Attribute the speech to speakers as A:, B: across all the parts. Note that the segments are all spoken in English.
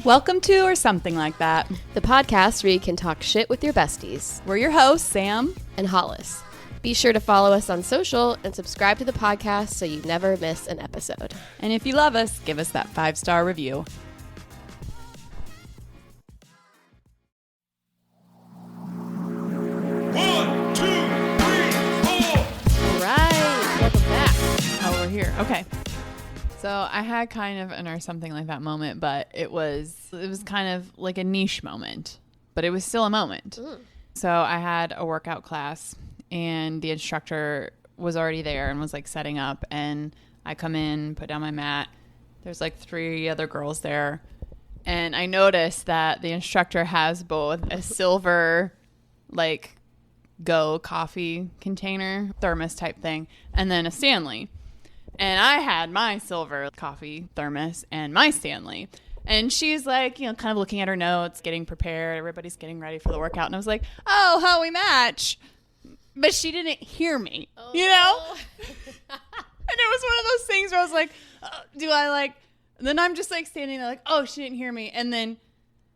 A: Welcome to Or Something Like That.
B: The podcast where you can talk shit with your besties.
A: We're your hosts, Sam
B: and Hollis. Be sure to follow us on social and subscribe to the podcast so you never miss an episode.
A: And if you love us, give us that 5-star review.
C: One, two, three, four.
B: All right, welcome back.
A: Oh, we're here. Okay. So I had kind of an Or Something Like That moment, but it was kind of like a niche moment, but it was still a moment. So I had a workout class and the instructor was already there and was like setting up, and I come in, put down my mat. There's like 3 other girls there. And I noticed that the instructor has both a silver like Go coffee container, thermos type thing, and then a Stanley. And I had my silver coffee thermos and my Stanley. And she's like, kind of looking at her notes, getting prepared. Everybody's getting ready for the workout. And I was like, oh, how we match. But she didn't hear me, And it was one of those things where I was like, do I like... And then I'm just like standing there like, oh, she didn't hear me. And then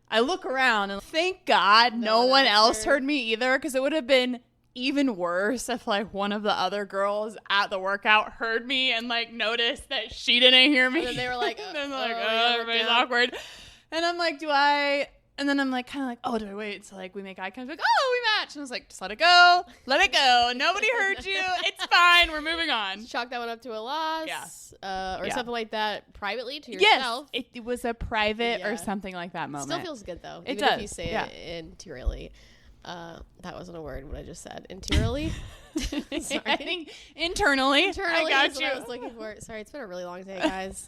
A: I look around and thank God no one else heard me either, because it would have been even worse if like one of the other girls at the workout heard me and like noticed that she didn't hear me.
B: And then they were like,
A: and then everybody's awkward. And I'm like, do I? And then I'm like, kind of like, oh, do I wait? So like we make eye contact, like, oh, we match. And I was like, just let it go. Nobody heard you. It's fine. We're moving on.
B: Chalk that one up to a loss.
A: Yeah.
B: Or something like that privately to yourself.
A: Yes, it was a private or something like that moment.
B: Still feels good though.
A: It
B: even
A: does.
B: If you say it interiorly. That wasn't a word, what I just said. Interiorly? Sorry.
A: I think internally.
B: Internally
A: I got
B: is
A: you.
B: what I was looking for. Sorry, it's been a really long day, guys.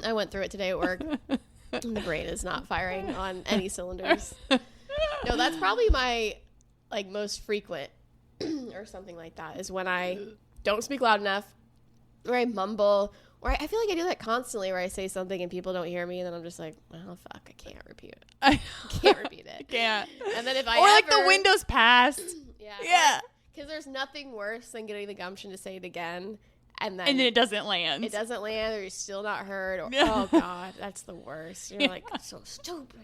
B: I went through it today at work. The brain is not firing on any cylinders. No, that's probably my most frequent or something like that is when I don't speak loud enough, or I mumble, or I feel like I do that constantly where I say something and people don't hear me, and then I'm just like, well, fuck, I can't repeat it. I can't repeat it.
A: Can't.
B: And then if I
A: like the window's passed.
B: Yeah. Because there's nothing worse than getting the gumption to say it again. And then
A: it doesn't land.
B: It doesn't land, or you're still not heard. Or, oh, God, that's the worst. You're like, so stupid.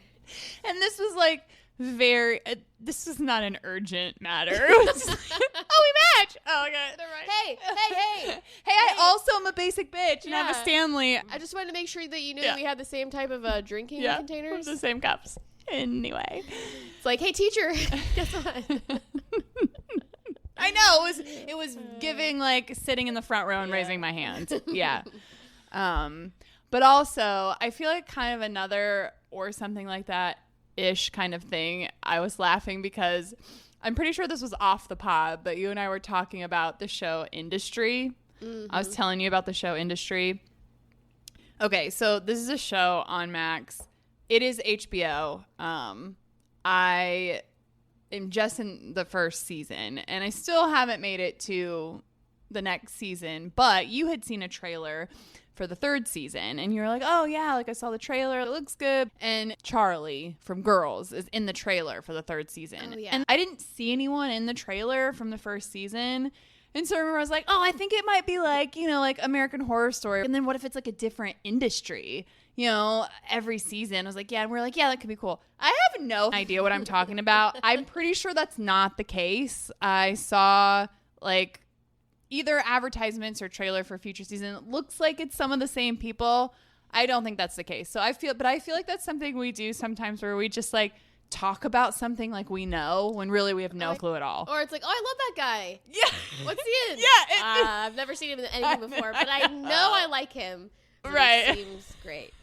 A: And this was like this was not an urgent matter. It was like, oh, we match. Oh, okay.
B: Hey.
A: Hey, I also am a basic bitch and have a Stanley.
B: I just wanted to make sure that you knew that we had the same type of drinking containers.
A: The same cups. Anyway.
B: It's like, hey, teacher, guess what?
A: I know it was giving like sitting in the front row and raising my hand. Yeah. But also I feel like kind of another Or Something Like That ish kind of thing. I was laughing because I'm pretty sure this was off the pod, but you and I were talking about the show Industry. Mm-hmm. I was telling you about the show Industry. Okay, so this is a show on Max. It is HBO. I am just in the first season, and I still haven't made it to the next season, but you had seen a trailer for the 3rd season, and you're like, oh yeah, like I saw the trailer, it looks good. And Charlie from Girls is in the trailer for the 3rd season.
B: Oh, yeah.
A: And I didn't see anyone in the trailer from the 1st season. And so I remember I was like, oh, I think it might be like, like American Horror Story. And then what if it's like a different industry, every season? I was like, yeah. And we're like, yeah, that could be cool. I have no idea what I'm talking about. I'm pretty sure that's not the case. I saw like either advertisements or trailer for future season. It looks like it's some of the same people. I don't think that's the case. So I feel like that's something we do sometimes where we just like talk about something like we know when really we have no clue at all.
B: Or it's like, oh, I love that guy.
A: Yeah.
B: What's he in?
A: Yeah.
B: I've never seen him in anything before, but I know I like him.
A: Right.
B: He seems great.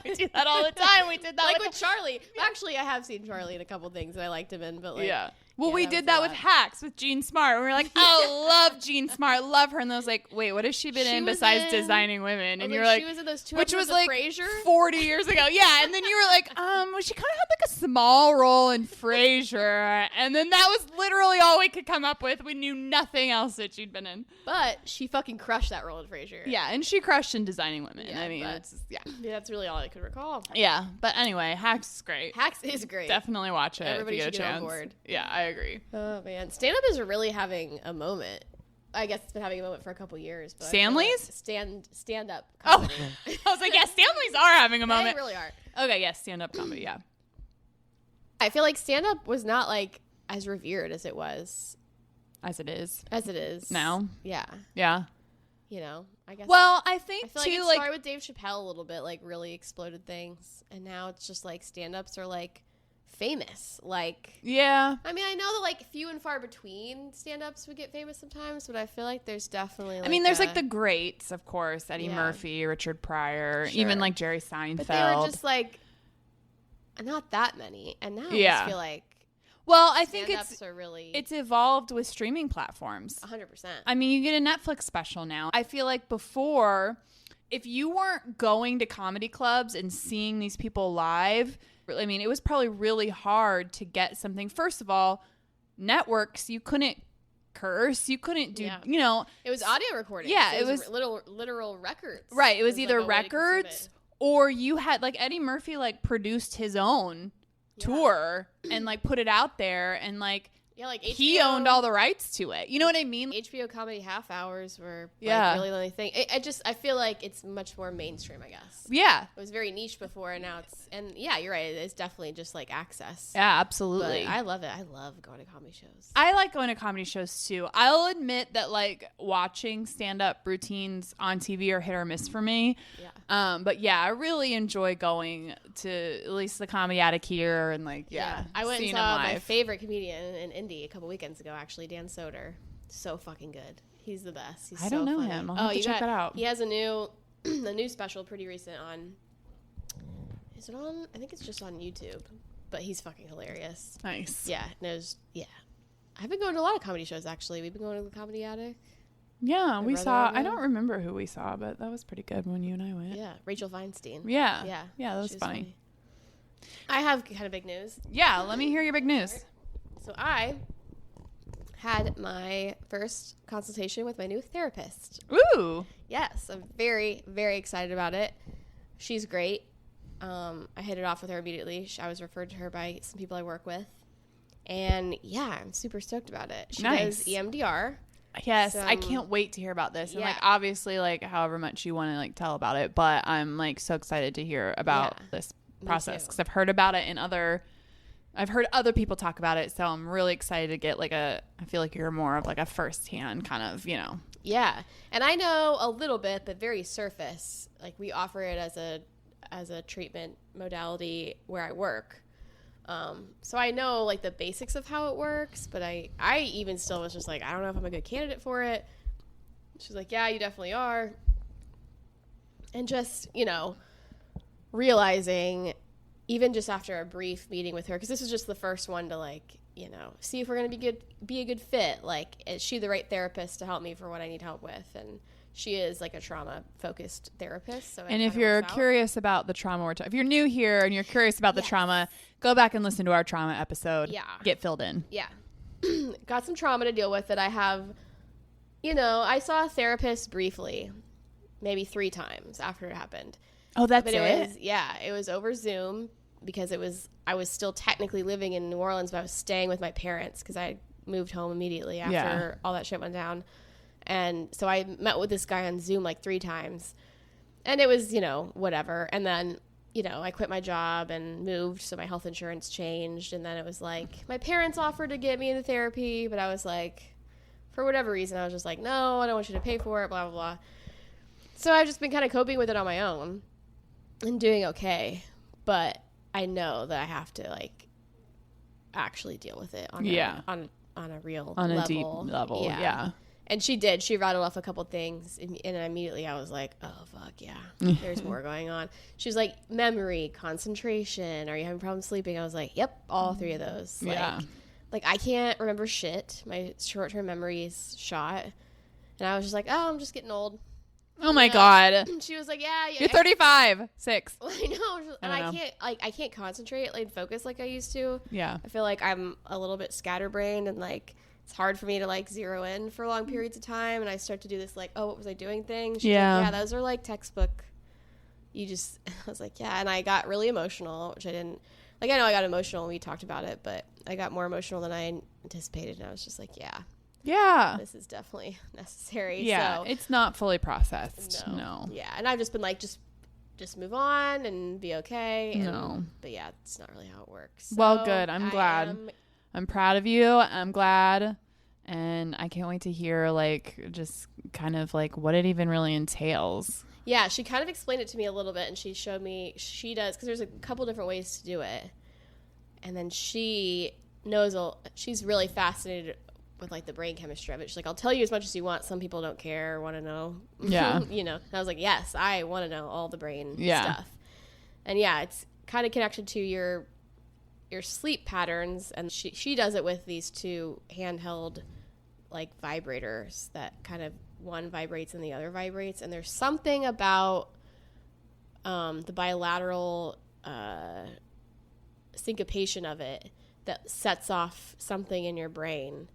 A: We do that all the time. We did that
B: like with Charlie. Actually, I have seen Charlie in a couple things that I liked him in, but like,
A: yeah. Well, we did that with Hacks with Jean Smart. We were like, oh, love Jean Smart, love her. And I was like, wait, what has she been in besides Designing Women? And you're like,
B: she was in those 2
A: which was
B: episodes
A: like
B: of Frasier?
A: 40 years ago. Yeah. And then you were like, well, she kind of had like a small role in Frasier. And then that was literally all we could come up with. We knew nothing else that she'd been in.
B: But she fucking crushed that role in Frasier.
A: Yeah. And she crushed in Designing Women.
B: Yeah,
A: I mean, it's just,
B: yeah, that's really all I could recall.
A: Yeah. But anyway, Hacks is great.
B: Hacks is great.
A: Definitely watch it.
B: Everybody
A: if you
B: should
A: get a
B: get
A: chance.
B: on board.
A: Yeah, I agree.
B: Oh man, stand-up is really having a moment. I guess it's been having a moment for a couple years. But
A: Stanley's?
B: Stand-up
A: Oh,
B: comedy.
A: I was like, yeah, Stanley's are having a moment.
B: They really are.
A: Okay, yes, stand-up comedy, yeah.
B: I feel like stand-up was not like as revered as it was.
A: As it is.
B: Now.
A: Yeah.
B: You know, I guess.
A: Well, I think,
B: I feel
A: too,
B: like it started with Dave Chappelle a little bit, like really exploded things. And now it's just like stand-ups are like famous. Like,
A: yeah.
B: I mean, I know that like few and far between stand-ups would get famous sometimes, but I feel like there's definitely like
A: I mean, there's like the greats, of course, Eddie
B: Yeah.
A: Murphy, Richard Pryor,
B: Sure.
A: even like Jerry Seinfeld.
B: But they were just like not that many. And now I
A: Yeah.
B: just feel like
A: well, I think
B: stand-ups are really
A: it's evolved with streaming platforms.
B: 100%.
A: I mean, you get a Netflix special now. I feel like before, if you weren't going to comedy clubs and seeing these people live, I mean, it was probably really hard to get something. First of all, networks, you couldn't curse, you couldn't do,
B: Yeah.
A: you know.
B: It was audio recording.
A: Yeah,
B: so
A: it was
B: literal records.
A: Right. It was
B: like,
A: either
B: a way to consume
A: records
B: it.
A: or you had like Eddie Murphy like produced his own tour and like put it out there and like
B: Yeah, like
A: he
B: HBO
A: owned all the rights to it. You know what I mean?
B: HBO comedy half hours were
A: Yeah.
B: like really the only thing. I feel like it's much more mainstream, I guess.
A: Yeah.
B: It was very niche before, and now and yeah, you're right. It's definitely just like access.
A: Yeah,
B: But
A: absolutely.
B: I love it. I love going to comedy shows.
A: I like going to comedy shows too. I'll admit that like watching stand-up routines on TV are hit or miss for me.
B: Yeah.
A: But yeah, I really enjoy going to at least the Comedy Attic here and like
B: I went and
A: seeing
B: saw
A: them
B: my
A: live.
B: favorite comedian in Indy a couple weekends ago, actually, Dan Soder. So fucking good. He's the best. He's
A: I
B: so
A: don't know
B: funny.
A: him. I'll have to check that out.
B: He has a new a new special pretty recent on is it on I think it's just on YouTube. But he's fucking hilarious.
A: Nice.
B: Yeah. I've been going to a lot of comedy shows actually. We've been going to the Comedy Attic.
A: Yeah, we
B: brother
A: saw.
B: and I
A: I
B: go.
A: don't remember who we saw, but that was pretty good when you and I went.
B: Yeah. Rachel Feinstein.
A: Yeah.
B: Yeah.
A: Yeah, that was
B: She
A: funny.
B: I have kind of big news.
A: Yeah, let me hear your big news.
B: So I had my first consultation with my new therapist.
A: Ooh.
B: Yes, I'm very, very excited about it. She's great. I hit it off with her immediately. I was referred to her by some people I work with. And yeah, I'm super stoked about it. She
A: Nice.
B: does EMDR.
A: Yes, I
B: Some-
A: can't wait to hear about this. And like
B: Yeah.
A: obviously like however much you want to like tell about it, but I'm like so excited to hear about
B: Yeah,
A: this
B: me
A: process
B: too.
A: cuz I've heard about it in I've heard other people talk about it, so I'm really excited to get like I feel like you're more of like a firsthand kind of, you know.
B: Yeah. And I know a little bit, but very surface. Like we offer it as a treatment modality where I work. So I know like the basics of how it works, but I even still was just like, I don't know if I'm a good candidate for it. She's like, yeah, you definitely are. And just, you know, realizing even just after a brief meeting with her, because this was just the first one to like, you know, see if we're going to be a good fit. Like, is she the right therapist to help me for what I need help with? And she is like a trauma focused therapist. So it
A: And if
B: kinda
A: you're
B: works out.
A: curious about the trauma if you're new here and you're curious about the trauma, go back and listen to our trauma episode.
B: Yeah.
A: Get filled in.
B: Yeah. Got some trauma to deal with that I have, you know, I saw a therapist briefly, maybe 3 times after it happened.
A: Oh, that's
B: But
A: it.
B: it was over Zoom because I was still technically living in New Orleans, but I was staying with my parents because I moved home immediately after all that shit went down. And so I met with this guy on Zoom like 3 times. And it was, you know, whatever. And then, you know, I quit my job and moved, so my health insurance changed. And then it was like, my parents offered to get me into therapy, but I was like, for whatever reason, I was just like, no, I don't want you to pay for it, blah, blah, blah. So I've just been kind of coping with it on my own and doing okay. But I know that I have to, like, actually deal with it on a real
A: On
B: level.
A: a deep level. Yeah.
B: And she did. She rattled off a couple things, and immediately I was like, "Oh fuck yeah, there's more going on." She was like, "Memory, concentration. Are you having problems sleeping?" I was like, "Yep, all 3 of those."
A: Yeah.
B: Like I can't remember shit. My short-term memory is shot, and I was just like, "Oh, I'm just getting old."
A: Oh my God.
B: She was like, "Yeah,
A: You're 35. 6.
B: I know, and
A: I don't know.
B: I can't concentrate, like focus like I used to.
A: Yeah.
B: I feel like I'm a little bit scatterbrained and like it's hard for me to like zero in for long periods of time. And I start to do this like, oh, what was I doing thing? She's
A: Yeah.
B: like, yeah, those are like textbook. I was like, yeah. And I got really emotional, which I didn't, like, I know I got emotional when we talked about it, but I got more emotional than I anticipated. And I was just like, yeah,
A: Yeah.
B: this is definitely necessary.
A: Yeah.
B: So,
A: It's not fully processed. No.
B: yeah. And I've just been like, just just move on and be okay. And,
A: No.
B: But yeah, it's not really how it works.
A: Well,
B: So
A: good. I'm
B: I
A: glad.
B: am-
A: I'm proud of you. I'm glad. And I can't wait to hear, like, just kind of like what it even really entails.
B: Yeah, she kind of explained it to me a little bit, and she showed me she does, because there's a couple different ways to do it. And then she knows, she's really fascinated with, like, the brain chemistry of it. She's like, I'll tell you as much as you want. Some people don't care or want to know.
A: Yeah.
B: You know, and I was like, yes, I want to know all the brain
A: Yeah.
B: stuff. And yeah, it's kind of connected to your sleep patterns. And she does it with these two handheld, like, vibrators that kind of one vibrates and the other vibrates. And there's something about the bilateral syncopation of it that sets off something in your brain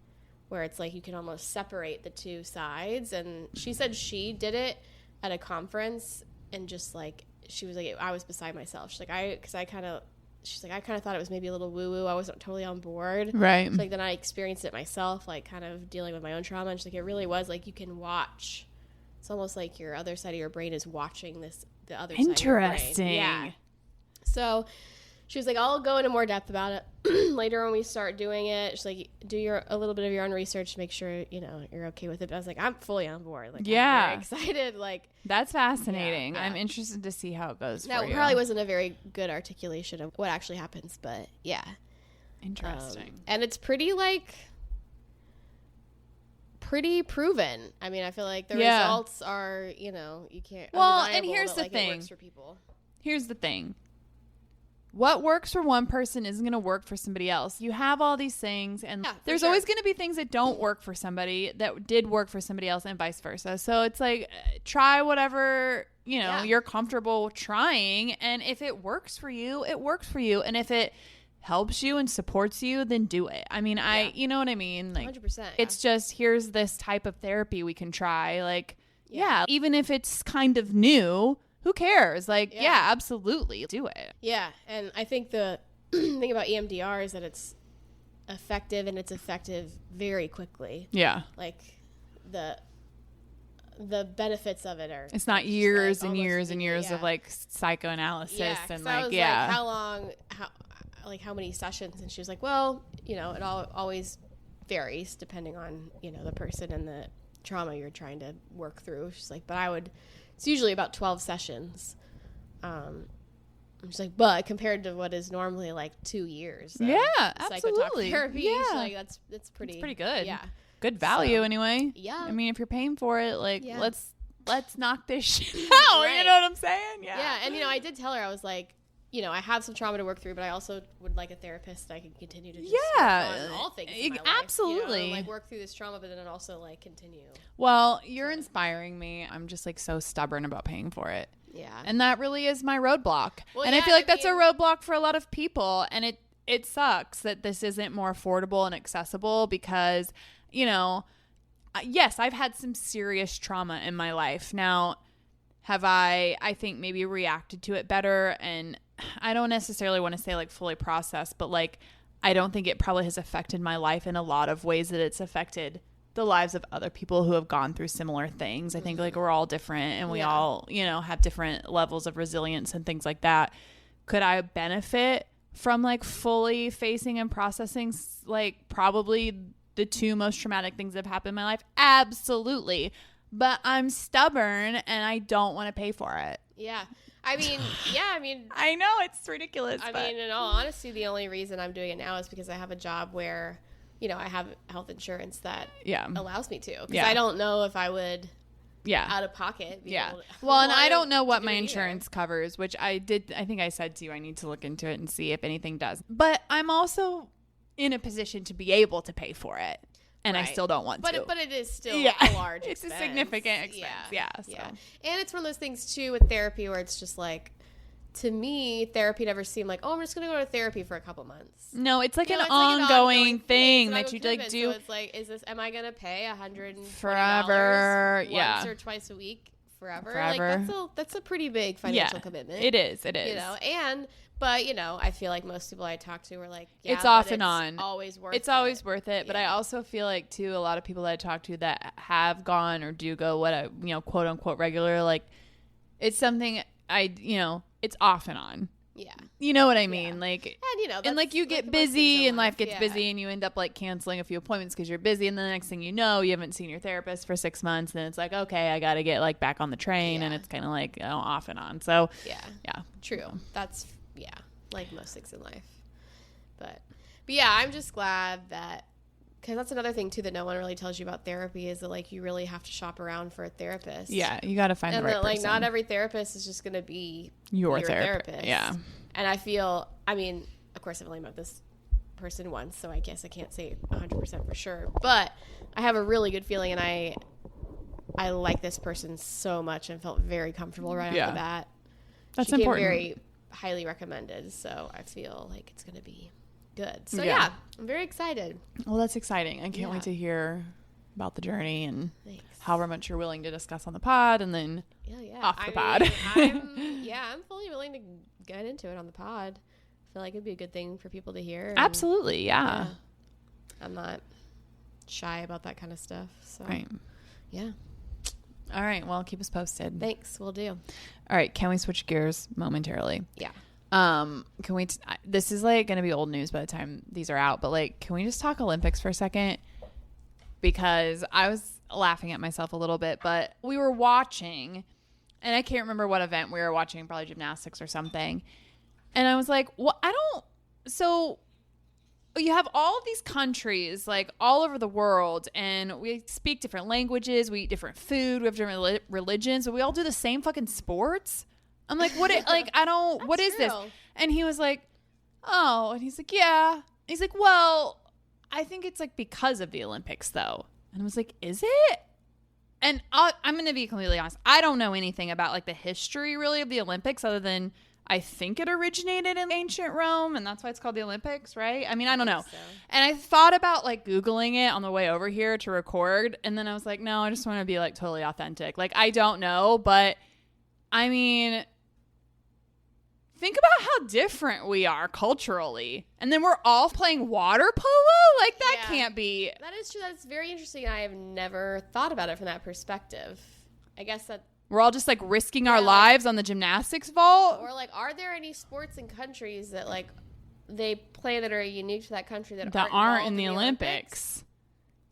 B: where it's like you can almost separate the two sides. And she said she did it at a conference, and just like she was like, I was beside myself. She's like, I kind of thought it was maybe a little woo woo. I wasn't totally on board.
A: Right.
B: So, like, then I experienced it myself, like kind of dealing with my own trauma. And she's like, it really was like you can watch. It's almost like your other side of your brain is watching the other side of your brain.
A: Interesting.
B: Yeah. So she was like, I'll go into more depth about it later when we start doing it. She's like, do a little bit of your own research to make sure, you know, you're okay with it. But I was like, I'm fully on board. Like,
A: Yeah.
B: I'm very excited. Like,
A: That's fascinating.
B: Yeah.
A: I'm interested to see how it goes
B: that
A: for you.
B: probably wasn't a very good articulation of what actually happens, but yeah.
A: Interesting.
B: And it's pretty proven. I mean, I feel like the
A: Yeah.
B: results are, you know, you can't.
A: Well, and
B: undeniable
A: here's
B: that,
A: the
B: like,
A: thing.
B: It works for people.
A: Here's the thing. What works for one person isn't going to work for somebody else. You have all these things, and
B: Yeah, for
A: there's
B: sure.
A: always going to be things that don't work for somebody that did work for somebody else, and vice versa. So it's like, try whatever, you know,
B: Yeah.
A: you're comfortable trying, and if it works for you, it works for you. And if it helps you and supports you, then do it. I mean, you know what I mean? Like,
B: 100%.
A: it's just, here's this type of therapy we can try. Like,
B: Yeah.
A: yeah, even if it's kind of new, who cares? Like,
B: Yeah.
A: yeah, absolutely. Do it.
B: Yeah, and I think the thing about EMDR is that it's effective, and it's effective very quickly.
A: Yeah.
B: Like, the benefits of it are.
A: It's not
B: just,
A: years
B: like,
A: and
B: almost
A: years and
B: immediate,
A: years of
B: yeah.
A: like psychoanalysis
B: Yeah, 'cause
A: and
B: I
A: like,
B: was
A: yeah.
B: like, how long? How many sessions? And she was like, well, you know, it always varies depending on, you know, the person and the trauma you're trying to work through. She's like, but it's usually about 12 sessions. I'm just like, but compared to what is normally like 2 years. of
A: Yeah,
B: psychotalk
A: absolutely.
B: Therapy,
A: Yeah.
B: she's like, that's pretty.
A: It's pretty good.
B: Yeah.
A: Good value
B: So,
A: anyway.
B: yeah.
A: I mean, if you're paying for it, like,
B: Yeah.
A: let's knock this shit out. You
B: Right.
A: know what I'm saying? Yeah.
B: Yeah, and you know, I did tell her, I was like, you know, I have some trauma to work through, but I also would like a therapist that I can continue to just
A: Yeah.
B: work on all things in my life,
A: Absolutely.
B: you know, like work through this trauma, but then also like continue.
A: Well, you're inspiring me. I'm just like so stubborn about paying for it.
B: Yeah.
A: And that really is my roadblock.
B: Well,
A: and I
B: yeah,
A: feel like
B: I
A: that's a
B: mean-
A: roadblock for a lot of people. And it sucks that this isn't more affordable and accessible because, you know, yes, I've had some serious trauma in my life. Now, have I think maybe reacted to it better? And I don't necessarily want to say like fully processed, but like I don't think it probably has affected my life in a lot of ways that it's affected the lives of other people who have gone through similar things. I think like we're all different and we
B: Yeah.
A: all, you know, have different levels of resilience and things like that. Could I benefit from like fully facing and processing like probably the two most traumatic things that have happened in my life? Absolutely. But I'm stubborn and I don't want to pay for it.
B: Yeah. I mean,
A: I know it's ridiculous.
B: I
A: but
B: mean, in all honesty, the only reason I'm doing it now is because I have a job where, you know, I have health insurance that
A: yeah.
B: allows me to. Because
A: Yeah.
B: I don't know if I would,
A: Yeah.
B: out of pocket, be
A: Yeah.
B: able to,
A: Well, and
B: want
A: I
B: to
A: don't know what
B: do
A: my
B: it either.
A: insurance covers, which I think I said to you I need to look into it and see if anything does. But I'm also in a position to be able to pay for it. And I
B: Right.
A: still don't want to.
B: But it is still
A: Yeah.
B: a large
A: It's a
B: expense.
A: significant expense. Yeah, so.
B: And it's one of those things, too, with therapy where it's just like, to me, therapy never seemed like, oh, I'm just going to go to therapy for a couple months.
A: No, it's like
B: You
A: an
B: know, it's like an
A: ongoing
B: it's
A: thing
B: an
A: that you
B: ongoing
A: like
B: commitment.
A: do
B: So it's like, am I going to pay $120
A: Forever, yeah.
B: once or twice a week forever?
A: Forever.
B: Like, that's a pretty big financial commitment.
A: It is. It is.
B: You know, but, you know, I feel like most people I talk to are like, yeah,
A: It's
B: but
A: off and on.
B: always worth
A: It's
B: it.
A: always worth it, but I
B: Yeah.
A: also feel like too a lot of people that I talk to that have gone or do go quote unquote regular, like it's something it's off and on.
B: Yeah.
A: You know what I mean?
B: Yeah.
A: Like,
B: And
A: and like you get
B: like most things
A: busy
B: in
A: and life gets
B: yeah.
A: busy and you end up like canceling a few appointments because you're busy. And then the next thing you know, you haven't seen your therapist for 6 months. And it's like, okay, I got to get like back on the train. And
B: Yeah.
A: it's kind of like off and on. So
B: Yeah.
A: yeah.
B: True. That's, like most things in life. But yeah, I'm just glad that, because that's another thing too that no one really tells you about therapy is that like you really have to shop around for a therapist.
A: Yeah. You got to find
B: And
A: the right
B: that like
A: person.
B: not every therapist is just going to be
A: your
B: therapist.
A: therapist. Yeah.
B: And I feel, I mean, of course I've only met this person once, so I guess I can't say 100% for sure, but I have a really good feeling, and I like this person so much and felt very comfortable right off the bat.
A: That's
B: she
A: important.
B: Came very highly recommended, so I feel like it's going to be good. So
A: Yeah.
B: I'm very excited.
A: Well, that's exciting. I can't
B: Yeah.
A: wait to hear about the journey and
B: Thanks.
A: however much you're willing to discuss on the pod and then
B: Yeah.
A: off the pod.
B: I'm fully willing to get into it on the pod. I feel like it'd be a good thing for people to hear. and-
A: absolutely. Yeah.
B: I'm not shy about that kind of stuff. So
A: Right.
B: yeah.
A: All right. Well, keep us posted.
B: Thanks. We'll do.
A: All right. Can we switch gears momentarily?
B: Yeah.
A: Can we, this is like going to be old news by the time these are out, but like, can we just talk Olympics for a second? Because I was laughing at myself a little bit, but we were watching and I can't remember what event we were watching, probably gymnastics or something. And I was like, well, so you have all of these countries like all over the world and we speak different languages, we eat different food, we have different religions, but we all do the same fucking sports. I'm like, what? What is this?
B: true.
A: And he was like, oh, and he's like, yeah. And he's like, well, I think it's like because of the Olympics though. And I was like, is it? And I'm going to be completely honest. I don't know anything about like the history really of the Olympics other than I think it originated in ancient Rome and that's why it's called the Olympics, right? I mean, I don't know.
B: so.
A: And I thought about like Googling it on the way over here to record. And then I was like, no, I just want to be like totally authentic. Like, I don't know, but I mean, think about how different we are culturally. And then we're all playing water polo? Like, that
B: Yeah.
A: can't be.
B: That is true. That's very interesting. I have never thought about it from that perspective. I guess that,
A: We're all just like risking our
B: Yeah.
A: lives on the gymnastics vault.
B: or like, are there any sports and countries that like they play that are unique to that country that
A: That
B: aren't
A: aren't in
B: involved
A: the Olympics.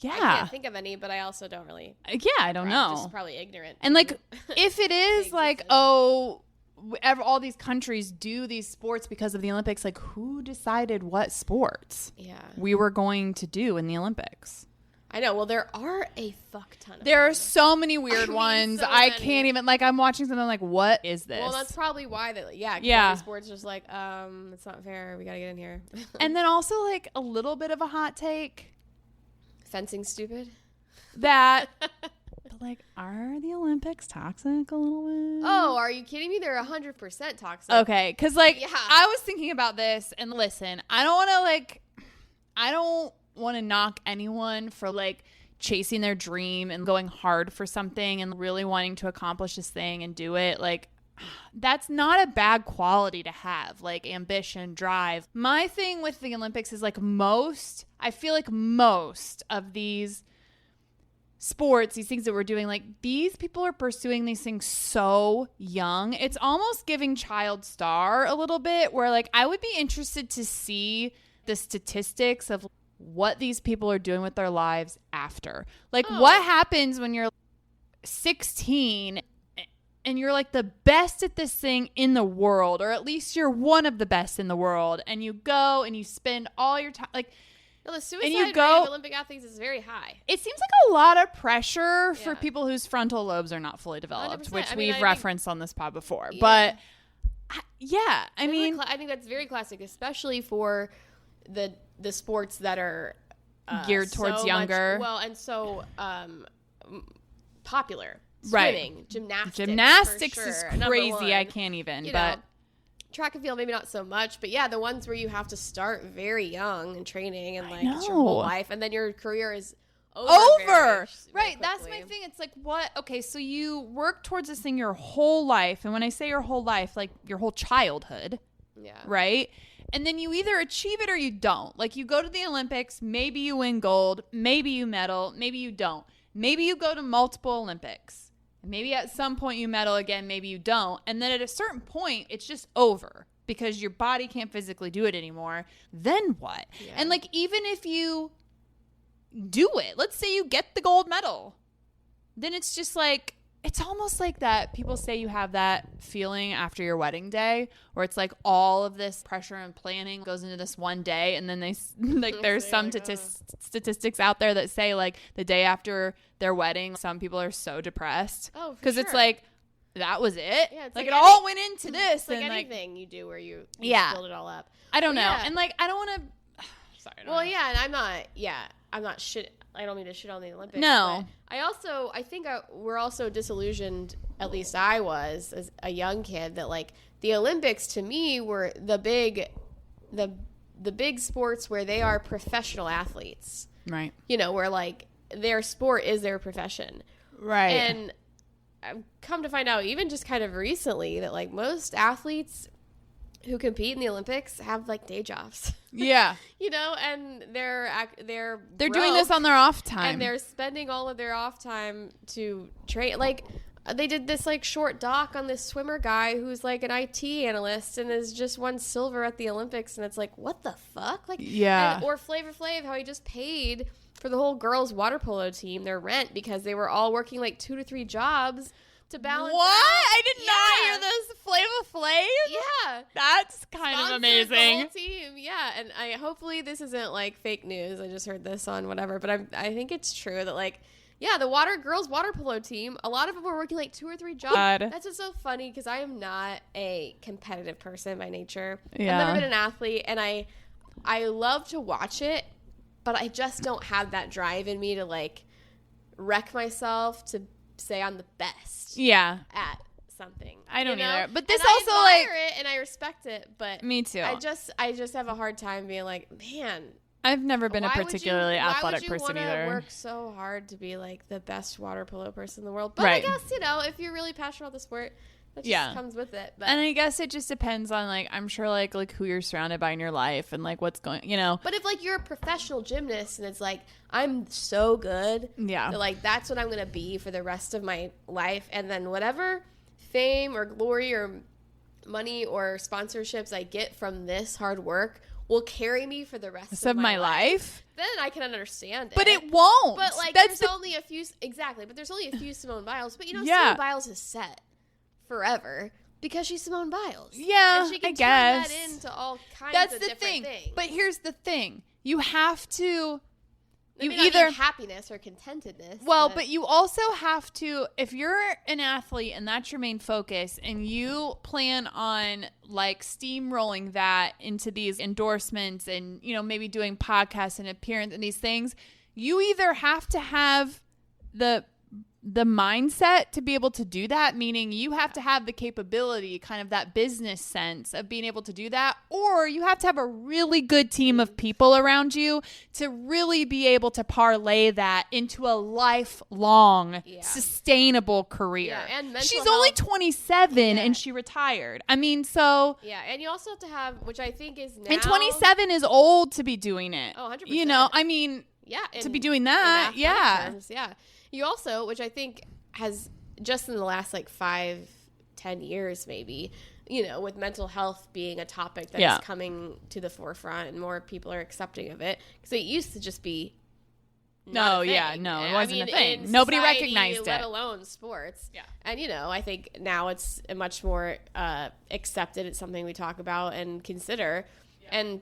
B: I
A: Yeah.
B: can't think of any, but I also don't really.
A: Yeah, I don't
B: I'm just
A: know.
B: probably ignorant.
A: And like, if it is
B: They
A: like,
B: exist.
A: all these countries do these sports because of the Olympics, like who decided what sports
B: Yeah.
A: we were going to do in the Olympics?
B: I know. Well, there are a fuck ton of
A: There are
B: them.
A: so many weird
B: mean,
A: ones.
B: so
A: I
B: many.
A: can't even, like, I'm watching something like, what is this?
B: Well, that's probably why that. Yeah. 'Cause
A: Yeah.
B: all these sports are just like, it's not fair. We gotta get in here.
A: And then also like a little bit of a hot take
B: Fencing stupid.
A: that, but like, are the Olympics toxic a little bit?
B: Oh, are you kidding me? They're 100% toxic.
A: Okay, because like
B: Yeah.
A: I was thinking about this, and listen, I don't want to knock anyone for like chasing their dream and going hard for something and really wanting to accomplish this thing and do it. Like, that's not a bad quality to have, like ambition, drive. My thing with the Olympics is like I feel like most of these sports, these things that we're doing, like these people are pursuing these things so young. It's almost giving child star a little bit, where like I would be interested to see the statistics of what these people are doing with their lives after. Like what happens when you're 16 and you're like the best at this thing in the world, or at least you're one of the best in the world, and you go and you spend all your time like
B: No, the suicide
A: you
B: rate
A: go-
B: of Olympic athletes is very high.
A: it seems like a lot of pressure for
B: Yeah.
A: people whose frontal lobes are not fully developed,
B: 100%.
A: which
B: I mean,
A: we've
B: I think-
A: referenced on this pod before.
B: Yeah.
A: But I mean,
B: I think that's very classic, especially for the sports that are
A: Geared towards
B: so
A: younger.
B: and so popular.
A: Right.
B: Swimming, gymnastics.
A: gymnastics
B: for
A: is
B: sure. Number
A: crazy.
B: one.
A: I can't even.
B: You
A: But
B: know, track and field, maybe not so much, but yeah, the ones where you have to start very young and training and like it's your whole
A: know.
B: life, and then your career is over.
A: over.
B: very
A: Right. That's my
B: quickly.
A: thing. It's like, what? Okay, so you work towards this thing your whole life. And when I say your whole life, like your whole childhood,
B: Yeah.
A: right? And then you either achieve it or you don't. Like you go to the Olympics, maybe you win gold, maybe you medal, maybe you don't. Maybe you go to multiple Olympics. And maybe at some point you medal again, maybe you don't. And then at a certain point, it's just over because your body can't physically do it anymore. Then what?
B: Yeah.
A: And like, even if you do it, let's say you get the gold medal, then it's just like, it's almost like that. People say you have that feeling after your wedding day where it's like all of this pressure and planning goes into this one day. And then there's some statistics out there that say like the day after their wedding, some people are so depressed.
B: Oh,
A: because it's like, that was it.
B: Yeah, it's
A: like
B: like
A: it all went into this.
B: It's like
A: and
B: anything you do where you
A: Yeah.
B: build it all up.
A: I don't know.
B: Yeah.
A: And like, I don't want to, sorry. I don't
B: Well,
A: know.
B: yeah, and I'm not shit. I don't mean to shit on the Olympics.
A: No.
B: But I think we're also disillusioned, at least I was as a young kid, that like the Olympics to me were the big sports where they are professional athletes.
A: Right.
B: You know, where like their sport is their profession.
A: Right.
B: And I've come to find out even just kind of recently that like most athletes who compete in the Olympics have like day jobs.
A: yeah.
B: You know, and they're
A: Doing this on their off time.
B: and they're spending all of their off time to train. Like they did this like short doc on this swimmer guy who's like an IT analyst and has just won silver at the Olympics, and it's like, what the fuck? Like,
A: Yeah.
B: or Flavor Flav, how he just paid for the whole girls water polo team their rent because they were all working like 2 to 3 jobs to balance.
A: What?
B: out.
A: I did not
B: Yeah.
A: hear this. Flava Flav?
B: Yeah.
A: That's kind of
B: Sponsored the
A: amazing.
B: whole team, yeah, and I hopefully this isn't like fake news. I just heard this on whatever, but I think it's true that like, yeah, the girls water polo team, a lot of them were working like 2 or 3 jobs.
A: God.
B: That's just so funny because I am not a competitive person by nature.
A: Yeah.
B: I've never been an athlete, and I love to watch it, but I just don't have that drive in me to like wreck myself to say I'm the best
A: Yeah.
B: at something.
A: I don't
B: you know?
A: either. But this
B: And
A: also,
B: I
A: like-
B: admire it and I respect it, but
A: Me too.
B: I just have a hard time being like, man,
A: I've never been a
B: why would
A: particularly
B: you,
A: athletic
B: why would
A: person
B: you wanna
A: either.
B: work so hard to be like the best water polo person in the world? But
A: Right.
B: I guess, you know, if you're really passionate about the sport, that just
A: Yeah.
B: comes with it. But
A: And I guess it just depends on like, I'm sure like who you're surrounded by in your life and like what's going, you know.
B: But if like you're a professional gymnast and it's like I'm so good,
A: Yeah.
B: that, like that's what I'm gonna be for the rest of my life, and then whatever fame or glory or money or sponsorships I get from this hard work will carry me for the rest
A: of my life.
B: Then I can understand it.
A: But it won't.
B: But like
A: that's
B: there's only a few exactly. But there's only a few Simone Biles. But you know,
A: Yeah.
B: Simone Biles is set forever because she's Simone Biles.
A: Yeah,
B: and she can
A: I guess.
B: turn that into all kinds
A: That's
B: of
A: the
B: different
A: thing.
B: things.
A: But here's the thing. You have to
B: Maybe
A: you
B: not
A: either
B: mean happiness or contentedness.
A: Well, but you also have to, if you're an athlete and that's your main focus and you plan on like steamrolling that into these endorsements and, you know, maybe doing podcasts and appearance and these things, you either have to have the mindset to be able to do that, meaning you have to have the capability, kind of that business sense of being able to do that, or you have to have a really good team of people around you to really be able to parlay that into a lifelong, sustainable career.
B: Yeah, and mental
A: she's only
B: health.
A: 27 and she retired. I mean, so
B: yeah, and you also have to have, which I think is now.
A: and 27 is old to be doing it.
B: Oh, 100%.
A: You know, I mean,
B: Yeah,
A: to be doing
B: in
A: that,
B: athletic
A: yeah.
B: terms, yeah. You also, which I think has just in the last like 5-10 years, maybe, you know, with mental health being a topic that is coming to the forefront and more people are accepting of it, because it used to just be. Not a thing.
A: it wasn't a thing.
B: in
A: Nobody
B: society,
A: recognized
B: let
A: it.
B: alone sports.
A: Yeah.
B: And you know, I think now it's a much more accepted. It's something we talk about and consider, and.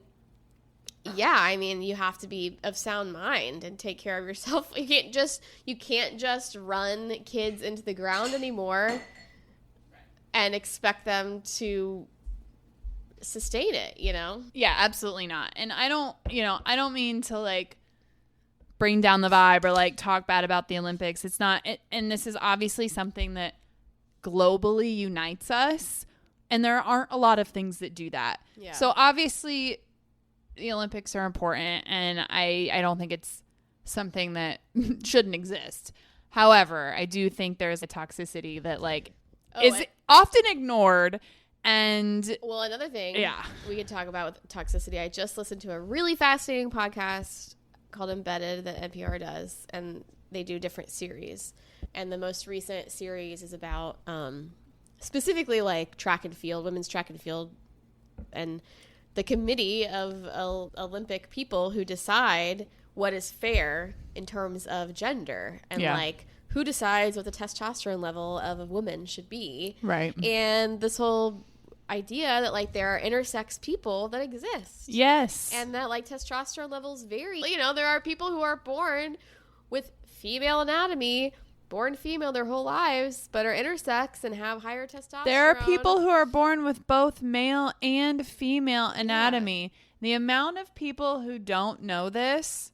B: Yeah, I mean, you have to be of sound mind and take care of yourself. You can't just run kids into the ground anymore and expect them to sustain it, you know?
A: Yeah, absolutely not. And I don't mean to like bring down the vibe or like talk bad about the Olympics. It's not, and this is obviously something that globally unites us. And there aren't a lot of things that do that.
B: Yeah.
A: So obviously the Olympics are important, and I don't think it's something that shouldn't exist. However, I do think there's a toxicity that like is often ignored. And
B: well, another thing
A: Yeah.
B: we could talk about with toxicity, I just listened to a really fascinating podcast called Embedded that NPR does, and they do different series. And the most recent series is about specifically like track and field, women's track and field, and the committee of Olympic people who decide what is fair in terms of gender and like who decides what the testosterone level of a woman should be.
A: Right.
B: And this whole idea that like there are intersex people that exist.
A: Yes.
B: And that like testosterone levels vary. You know, there are people who are born with female anatomy, born female their whole lives, but are intersex and have higher testosterone.
A: There are people who are born with both male and female anatomy. The amount of people who don't know this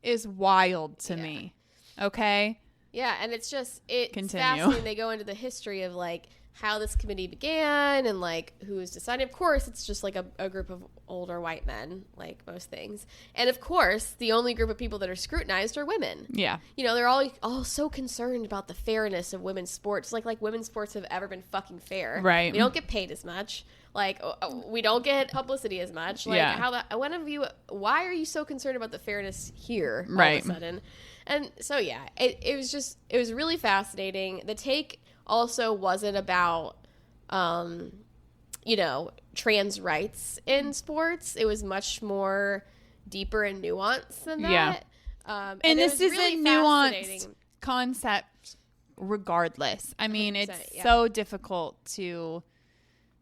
A: is wild to me. Okay?
B: Yeah, and it's
A: Continue.
B: fascinating. They go into the history of like how this committee began and like who's deciding. Of course, it's just like a group of older white men, like most things. And of course, the only group of people that are scrutinized are women.
A: Yeah.
B: You know, they're all so concerned about the fairness of women's sports. Like women's sports have ever been fucking fair.
A: Right.
B: We don't get paid as much. Like, we don't get publicity as much. Like, why are you so concerned about the fairness here all of a sudden? And so, yeah, it was really fascinating. The take also wasn't about, trans rights in sports. It was much more deeper and nuanced than that.
A: Yeah. And this is a nuanced concept regardless. I mean, it's so difficult to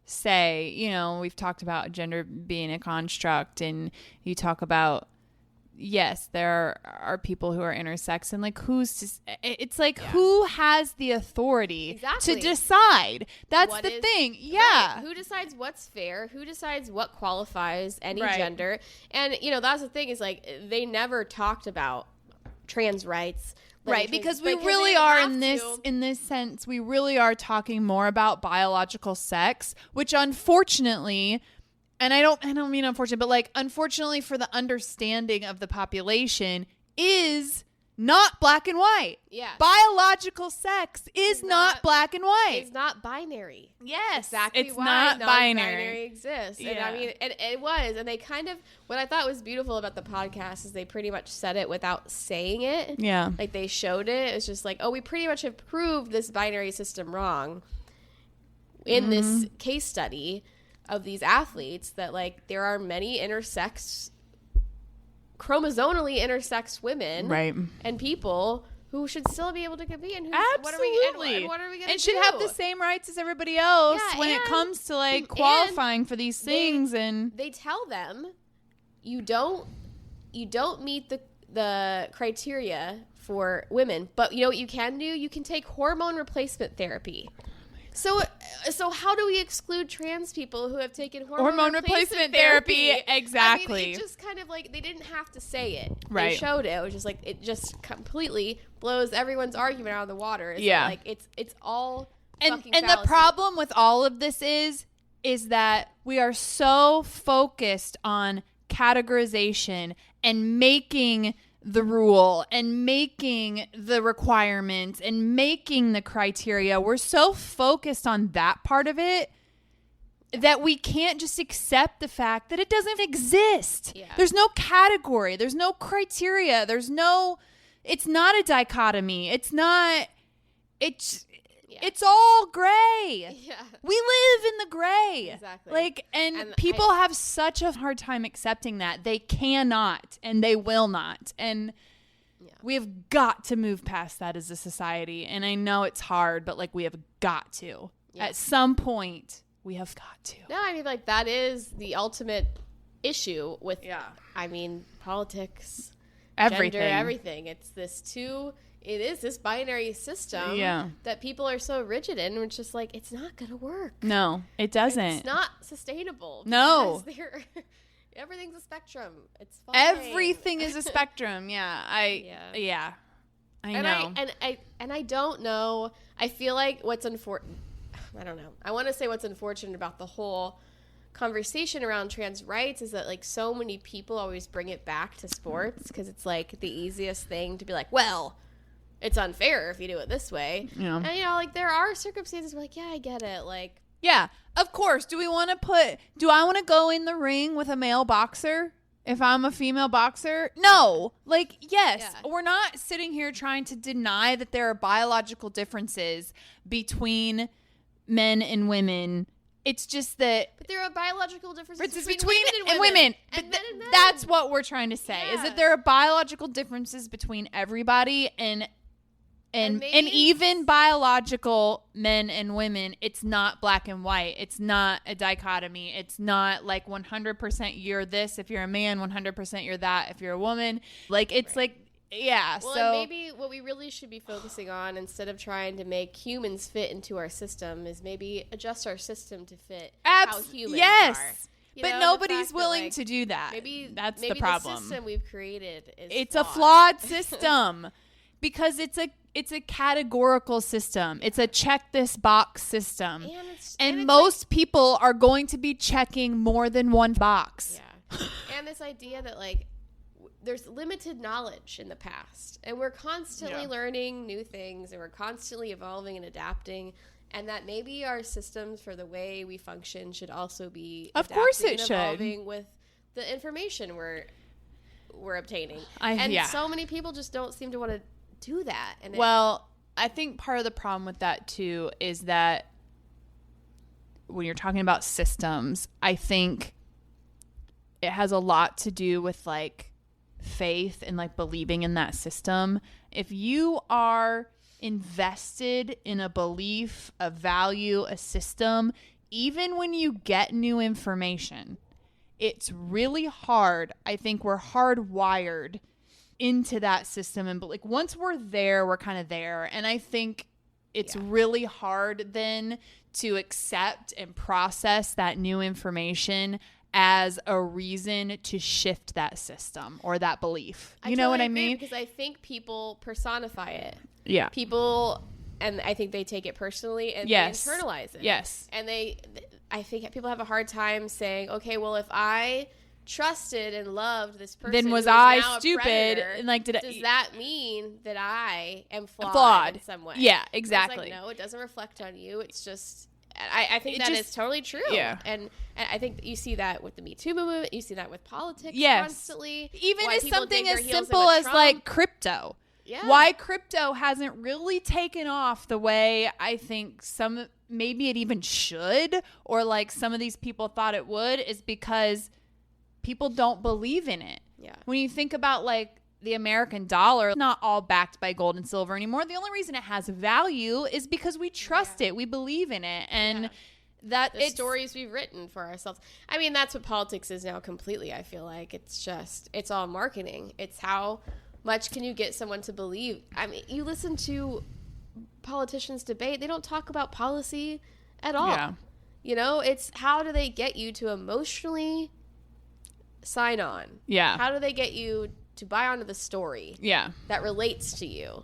A: say, you know, we've talked about gender being a construct, and you talk about, yes, there are people who are intersex, and like it's like who has the authority to decide? That's the thing. Yeah.
B: Right. Who decides what's fair? Who decides what qualifies any gender? And, you know, that's the thing is like they never talked about trans rights.
A: Right, because we really are in this sense, we really are talking more about biological sex, which unfortunately, and I don't mean unfortunately, but like unfortunately for the understanding of the population, is not black and white.
B: Yeah.
A: Biological sex is not black and white.
B: It's not binary.
A: Yes.
B: Exactly
A: it's
B: why
A: not
B: non-binary exists.
A: Yeah.
B: And I mean, it was. And they kind of, what I thought was beautiful about the podcast is they pretty much said it without saying it. Yeah. Like they showed it. It was just like, oh, we pretty much have proved this binary system wrong in this case study of these athletes, that like there are many chromosomally intersex women and people who should still be able to compete. And
A: absolutely.
B: What are we going to do?
A: And should have the same rights as everybody else when it comes to like qualifying for these things. And
B: they tell them you don't meet the criteria for women, but you know what you can do? You can take hormone replacement therapy. So how do we exclude trans people who have taken hormone replacement therapy?
A: Exactly.
B: I mean, it just kind of like they didn't have to say it.
A: Right.
B: They showed it. It was just like it just completely blows everyone's argument out of the water. Like it's all fucking
A: and
B: fallacy.
A: the problem with all of this is that we are so focused on categorization and making the rule and making the requirements and making the criteria. We're so focused on that part of it that we can't just accept the fact that it doesn't exist.
B: Yeah.
A: There's no category. There's no criteria. It's not a dichotomy. It's all gray.
B: Yeah.
A: We live in the gray.
B: Exactly.
A: Like, and people have such a hard time accepting that. They cannot and they will not. And we have got to move past that as a society. And I know it's hard, but like we have got to. Yeah. At some point, we have got to.
B: No, I mean, like that is the ultimate issue with, I mean, politics,
A: everything.
B: Gender, everything. It is this binary system that people are so rigid in. And it's just like, it's not going to work.
A: No, it doesn't.
B: It's not sustainable.
A: No.
B: Everything's a spectrum. It's fine.
A: Everything is a spectrum. I know.
B: And I don't know. I feel like what's unfortunate. I don't know. I want to say what's unfortunate about the whole conversation around trans rights is that like so many people always bring it back to sports because it's like the easiest thing to be like, well, it's unfair if you do it this way. Yeah. And, you know, like, there are circumstances where, like, yeah, I get it. Like,
A: yeah, of course. Do I want to go in the ring with a male boxer? if I'm a female boxer? No. Like, yes,
B: Yeah.
A: we're not sitting here trying to deny that there are biological differences between men and women. It's just that
B: But there are biological differences
A: it's
B: between
A: between
B: women and women. And
A: But
B: men and men.
A: that's what we're trying to say, is
B: Yeah.
A: that there are biological differences between everybody, and
B: maybe
A: even biological men and women. It's not black and white. It's not a dichotomy. It's not like 100% you're this if you're a man, 100% you're that if you're a woman. Like, it's like, yeah.
B: Well,
A: so
B: and maybe what we really should be focusing on, instead of trying to make humans fit into our system, is maybe adjust our system to fit how humans
A: yes.
B: are. You
A: But
B: know, the
A: nobody's
B: fact that,
A: willing
B: like,
A: to do that.
B: Maybe
A: that's
B: maybe
A: the problem.
B: The system we've created is
A: It's a flawed system because it's a categorical system. It's a check this box system.
B: And it's
A: most people are going to be checking more than one box.
B: Yeah. And this idea that, like, there's limited knowledge in the past, and we're constantly
A: Yeah.
B: learning new things, and we're constantly evolving and adapting, and that maybe our systems for the way we function should also be
A: Of course
B: adapting
A: it
B: and
A: should.
B: evolving with the information we're obtaining.
A: Yeah.
B: So many people just don't seem to want to do that. And
A: Well, I think part of the problem with that too is that when you're talking about systems, I think it has a lot to do with like faith and like believing in that system. If you are invested in a belief, a value, a system, even when you get new information, it's really hard. I think we're hardwired into that system, and like once we're there, we're kind of there. And I think it's really hard then to accept and process that new information as a reason to shift that system or that belief. You know what I mean?
B: Because I think people personify it.
A: Yeah.
B: People, and I think they take it personally and
A: Yes.
B: they internalize it.
A: Yes.
B: And I think people have a hard time saying, okay, well, if I trusted and loved this person,
A: Then
B: who
A: was
B: is
A: I
B: now a
A: stupid?
B: predator,
A: And like,
B: does that mean that I am flawed
A: Flawed.
B: in some way?
A: Yeah,
B: And it's
A: exactly.
B: like, no, it doesn't reflect on you. It's just, I think
A: It
B: that
A: just-
B: is totally true.
A: Yeah.
B: And I think you see that with the Me Too movement. You see that with politics
A: Yes.
B: constantly.
A: Even
B: Why
A: as
B: people
A: something
B: dig their
A: as
B: heels in
A: simple
B: with
A: as
B: Trump.
A: like crypto.
B: Yeah.
A: Why crypto hasn't really taken off the way I think maybe it even should, or like some of these people thought it would, is because people don't believe in it.
B: Yeah.
A: When you think about like the American dollar, not all backed by gold and silver anymore. The only reason it has value is because we trust it. We believe in it. And that
B: The stories we've written for ourselves. I mean, that's what politics is now completely, I feel like. It's all marketing. It's how much can you get someone to believe. I mean, you listen to politicians debate, they don't talk about policy at all.
A: Yeah.
B: You know, it's how do they get you to emotionally sign on?
A: Yeah.
B: How do they get you to buy onto the story
A: Yeah.
B: that relates to you?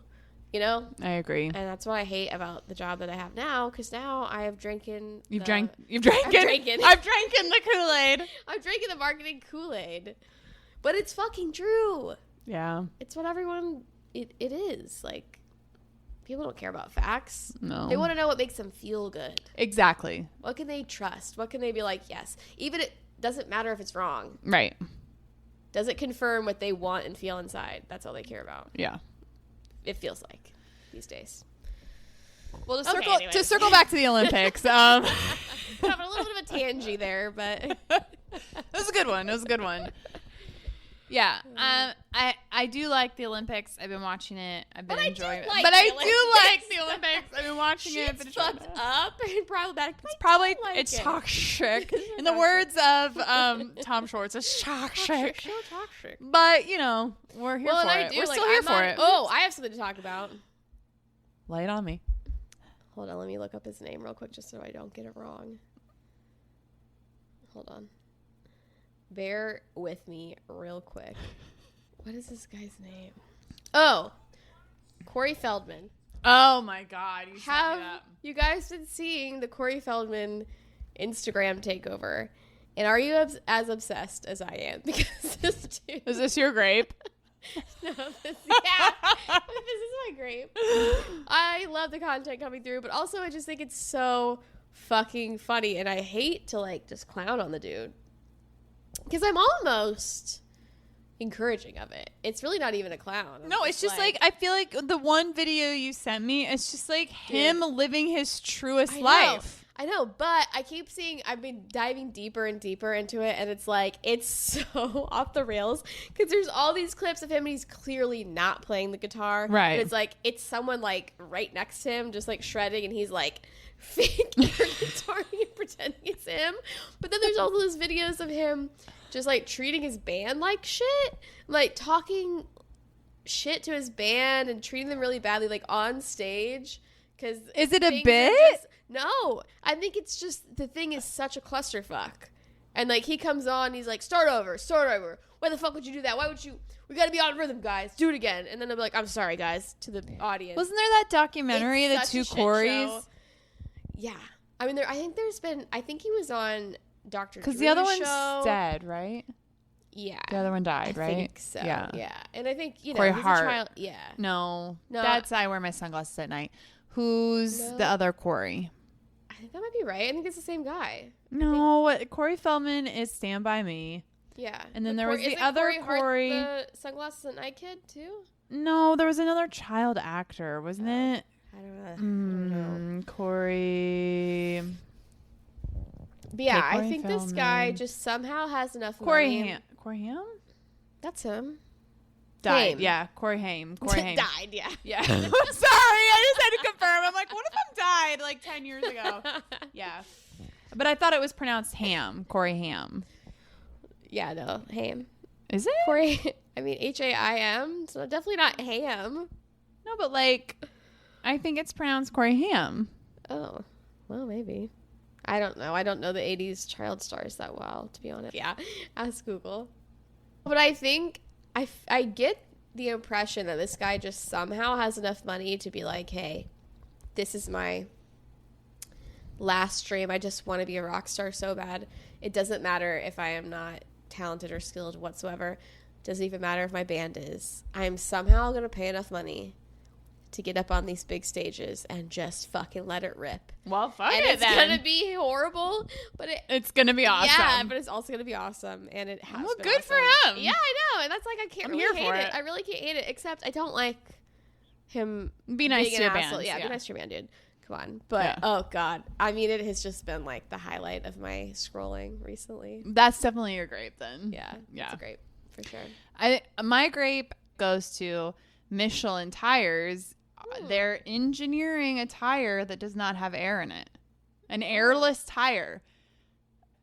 B: You know?
A: I agree.
B: And that's what I hate about the job that I have now, because now I have drinking.
A: You've
B: the-
A: drank
B: I've drinking.
A: I've drinking the Kool-Aid.
B: I'm drinking the marketing Kool-Aid. But it's fucking true.
A: Yeah.
B: It's what everyone it is. Like, people don't care about facts.
A: No.
B: They want to know what makes them feel good.
A: Exactly.
B: What can they trust? What can they be like, yes. Even it doesn't matter if it's wrong.
A: Right.
B: Does it confirm what they want and feel inside? That's all they care about.
A: Yeah.
B: It feels like these days.
A: Well, to
B: Okay,
A: circle
B: anyways.
A: back to the Olympics.
B: Having a little bit of a tangent there, but
A: That was a good one. It was a good one. Yeah, I do like the Olympics. I've been watching it. I've been
B: But I do
A: enjoying it.
B: like
A: But
B: the
A: I do
B: Olympics.
A: like the Olympics. I've been watching it.
B: shit's fucked up and problematic.
A: It's probably
B: like
A: it's
B: it.
A: toxic. In the
B: toxic.
A: words of Tom Schwartz, it's toxic.
B: So toxic.
A: But you know, we're here
B: Well,
A: for
B: and I
A: it.
B: do.
A: We're
B: like,
A: still here
B: I'm
A: for
B: on-
A: it.
B: Oh, I have something to talk about.
A: Lay it on me.
B: Hold on, let me look up his name real quick just so I don't get it wrong. Hold on. Bear with me real quick. What is this guy's name? Oh, Corey Feldman.
A: Oh my God! You sent me
B: Have
A: that.
B: you guys been seeing the Corey Feldman Instagram takeover? And are you as obsessed as I am? Because this dude.
A: Is this your grape?
B: No, this is my grape. I love the content coming through, but also I just think it's so fucking funny, and I hate to like just clown on the dude because I'm almost encouraging of it. It's really not even a clown.
A: No, it's just like I feel like the one video you sent me, it's just like him living his truest life.
B: I know, but I keep seeing, I've been diving deeper and deeper into it, and it's like, it's so off the rails, because there's all these clips of him, and he's clearly not playing the guitar.
A: Right.
B: And it's like, it's someone, like, right next to him, just, like, shredding, and he's, like, fake air guitaring and pretending it's him. But then there's all those videos of him just, like, treating his band like shit, like, talking shit to his band and treating them really badly, like, on stage. Cause
A: is it a
B: things
A: bit?
B: are just- no, I think it's just the thing is such a clusterfuck. And like he comes on, he's like, start over. Why the fuck would you do that? Why would you? We got to be on rhythm, guys. Do it again. And then they'll be like, I'm sorry, guys, to the audience.
A: Wasn't there that documentary,
B: It's
A: The
B: such
A: Two
B: a shit
A: Corys?
B: show. Yeah, I mean, I think he was on Dr.
A: Because
B: Drew's
A: the other one's
B: show.
A: dead, right?
B: Yeah,
A: The other one died,
B: I
A: right?
B: think so.
A: Yeah.
B: Yeah, and I think
A: Corey
B: he's
A: Hart.
B: a child. Yeah.
A: No,
B: No.
A: that's I wear my sunglasses at night. Who's
B: No.
A: the other Corey?
B: I think that might be right. I think it's the same guy.
A: No, Corey Feldman is Stand By Me.
B: Yeah.
A: And then
B: But
A: there was the
B: isn't
A: other
B: Hart
A: Corey-
B: the Sunglasses at Night kid too?
A: No, there was another child actor, wasn't it?
B: I don't know.
A: Corey.
B: But yeah,
A: Okay,
B: I
A: Corey
B: think this guy
A: Feldman.
B: just somehow has enough
A: Corey
B: money.
A: Ham. Corey Ham?
B: That's him.
A: Died.
B: Haim.
A: Yeah, Corey Haim. Corey Haim.
B: Died, yeah.
A: Yeah. I'm sorry. I just had to confirm. I'm like, what if I'm died like 10 years ago? Yeah. But I thought it was pronounced Ham. Corey Ham.
B: Yeah, no, Haim.
A: Is it?
B: Corey, I mean, Haim. So definitely not Ham.
A: No, but like, I think it's pronounced Corey Ham.
B: Oh, well, maybe. I don't know. I don't know the 80s child stars that well, to be honest. Yeah, ask Google. But I think I get the impression that this guy just somehow has enough money to be like, hey, this is my last dream. I just want to be a rock star so bad. It doesn't matter if I am not talented or skilled whatsoever. It doesn't even matter if my band is. I'm somehow going to pay enough money to get up on these big stages and just fucking let it rip.
A: Well, fuck
B: And
A: it
B: it's
A: then.
B: gonna be horrible, but
A: It's gonna be awesome.
B: yeah, but it's also gonna be awesome, and it has.
A: Well,
B: been
A: good for
B: awesome.
A: him.
B: Yeah, I know, and that's like I can't
A: I'm
B: really
A: here
B: hate
A: for
B: it.
A: it.
B: I really can't hate it, except I don't like him.
A: Be nice
B: being
A: to your
B: an asshole.
A: bands.
B: Yeah,
A: Yeah.
B: be nice to your band, dude. Come on, but
A: Yeah.
B: oh god, I mean, it has just been like the highlight of my scrolling recently.
A: That's definitely your grape then.
B: Yeah,
A: Yeah.
B: it's great for sure.
A: My grape goes to Michelin tires. They're engineering a tire that does not have air in it. An airless tire.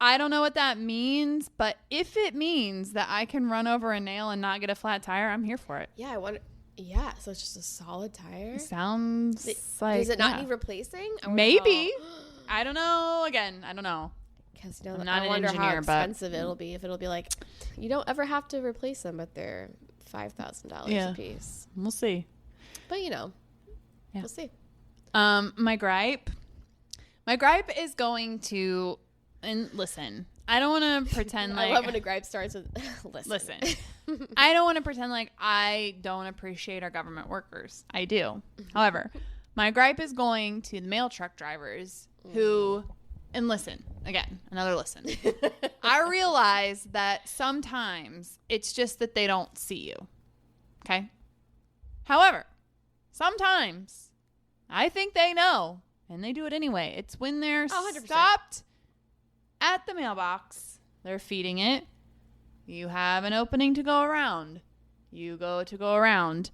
A: I don't know what that means, but if it means that I can run over a nail and not get a flat tire, I'm here for it.
B: Yeah, I wonder. Yeah, so it's just a solid tire.
A: Sounds like
B: Does it not
A: yeah.
B: need replacing? I wonder
A: Maybe.
B: how-
A: I don't know. Again, I don't know.
B: Because you know,
A: I'm not
B: I
A: an
B: wonder how
A: engineer, but-
B: expensive it'll be. If it'll be like, you don't ever have to replace them, but they're $5,000
A: Yeah.
B: a piece.
A: We'll see.
B: But you know,
A: Yeah.
B: we'll see.
A: My gripe is going to, and listen, I don't want to pretend like
B: I love when a gripe starts with listen.
A: I don't want to pretend like I don't appreciate our government workers. I do. However, my gripe is going to the mail truck drivers who, and listen, again, another listen. I realize that sometimes it's just that they don't see you. Okay? However, sometimes I think they know and they do it anyway. It's when they're
B: 100%.
A: stopped at the mailbox, they're feeding it. You have an opening to go around. You go to go around.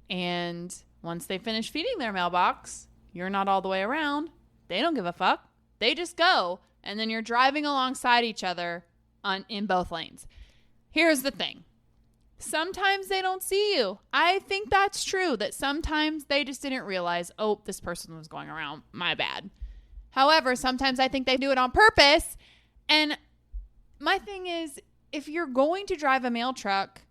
A: And once they finish feeding their mailbox, you're not all the way around. They don't give a fuck. They just go. And then you're driving alongside each other in both lanes. Here's the thing. Sometimes they don't see you. I think that's true, that sometimes they just didn't realize, oh, this person was going around. My bad. However, sometimes I think they do it on purpose. And my thing is, if you're going to drive a mail truck,